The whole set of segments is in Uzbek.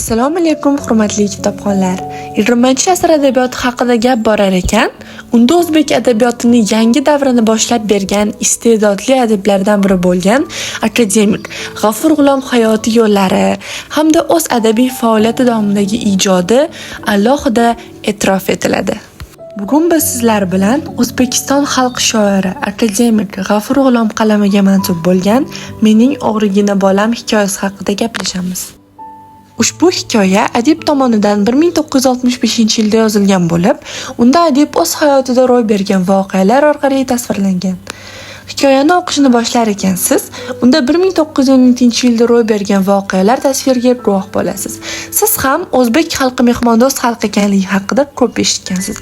Assalomu alaykum hurmatli kitobxonlar. 20-asr adabiyoti haqida gap borar ekan, unda o'zbek adabiyotini yangi davrini boshlab bergan iste'dodli adiblardan biri bo'lgan akademik G'afur G'ulom hayoti yo'llari hamda o'z adabiy faoliyati davomidagi ijodi alohida e'tirof etiladi. Bugun biz sizlar bilan O'zbekiston xalq shoiri akademik G'afur G'ulom qalamiga mansub bo'lgan Mening o'g'rigina bolam hikoyasi haqida gaplashamiz. Ushbu hikoya adib tomonidan 1965-yilda yozilgan bo'lib, unda adib o'z hayotida ro'y bergan voqealar orqali tasvirlangan. Hikoyani o'qishni boshlar ekansiz, unda 1912-yilda ro'y bergan voqealar tasviriga guvoh bo'lasiz. Siz ham o'zbek xalqi mehmondo'st xalq ekanligi haqida ko'p eshitgansiz.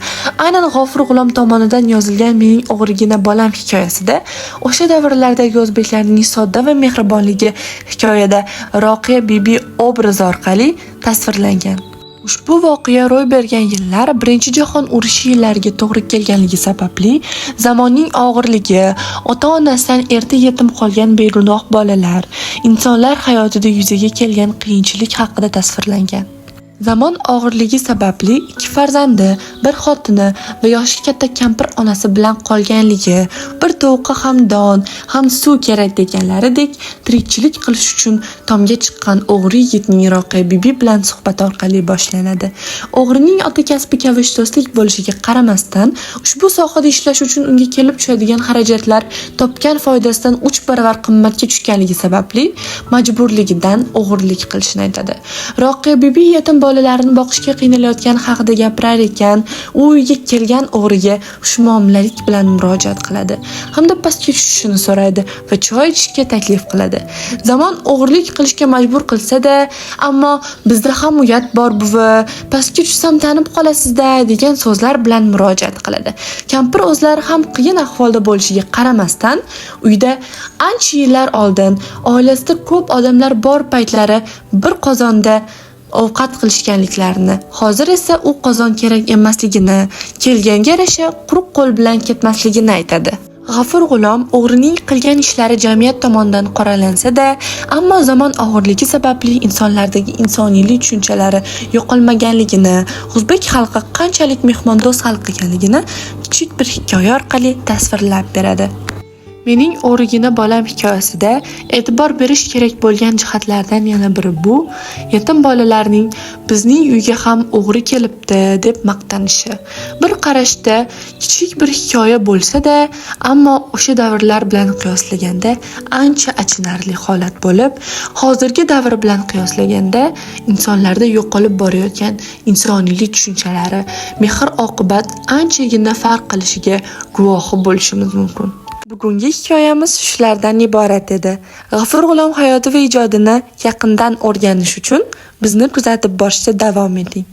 Aynan G'afur G'ulom tomonidan yozilgan Mening o'g'rigina bolam hikoyasida o'sha davrlardagi o'zbeklarning sodda va mehribonligi hikoyada Roqiya bibi obrazi orqali tasvirlangan. Ushbu voqea ro'y bergan yillar Birinchi jahon urushi yillariga to'g'ri kelganligi sababli zamonning og'irligi, ota-onasidan erta yetim qolgan begunoh bolalar, insonlar hayotida yuzaga kelgan qiyinchilik haqida tasvirlangan. Zamon og'irligi sababli ikki farzandi, bir xotini va yoshi katta kampir onasi bilan qolganligi, bir tovuqqa ham don, ham suv kerak deganlaridek tirikchilik qilish uchun tomga chiqqan o'g'ri yigitning Roqiya bibi bilan suhbat orqali boshlanadi. O'g'rining ota kasbi kavishdo'stlik bo'lishiga qaramasdan, ushbu sohada ishlash uchun unga kelib tushadigan xarajatlar topgan foydasidan 3 baravar qimmatga tushganligi sababli majburligidan o'g'irlik qilishini aytadi. Roqiya bibi yetim bolalarini boqishga qiynalayotgani haqida gapirar ekan, u uyga kelgan o'g'riga xushmuomalalik bilan murojaat qiladi hamda pastga tushishini so'raydi va choy ichishga taklif qiladi. Zamon o'g'irlik qilishga majbur qilsa-da, ammo bizda ham uyat bor buvi, pastga tushsam tanib qolasizda degan so'zlar bilan murojaat qiladi. Kampir o'zlari ham qiyin ahvolda bo'lishiga qaramasdan, uyda ancha yillar oldin oilasida ko'p odamlar bor paytlari bir qozonda ovqat qilishganliklarini, hozir esa u qozon kerak emasligini, kelganga yarasha quruq qo'l bilan ketmasligini aytadi. G'afur G'ulom o'g'rining qilgan ishlari jamiyat tomonidan qoralansa-da, ammo zamon og'irligi sababli insonlardagi insoniylik tushunchalari yo'qolmaganligini, o'zbek xalqi qanchalik mehmondo'st xalq ekanligini kichik bir hikoya orqali tasvirlab beradi. Mening o'g'rigina bolam hikoyasida e'tibor berish kerak bo'lgan jihatlardan yana biri bu, yetim bolalarning bizning uyga ham o'g'ri kelibdi deb maqtanishi. Bir qarashda kichik bir hikoya bo'lsa-da, ammo o'sha davrlar bilan qiyoslaganda ancha achinarli holat bo'lib, hozirgi davr bilan qiyoslaganda insonlarda yo'qolib borayotgan insoniylik tushunchalari, mehr-oqibat anchagina farq qilishiga guvohi bo'lishimiz mumkin. Bugungi hikoyamiz shulardan iborat edi. G'afur G'ulom hayoti va ijodini yaqindan o'rganish uchun bizni kuzatib borishda davom eting.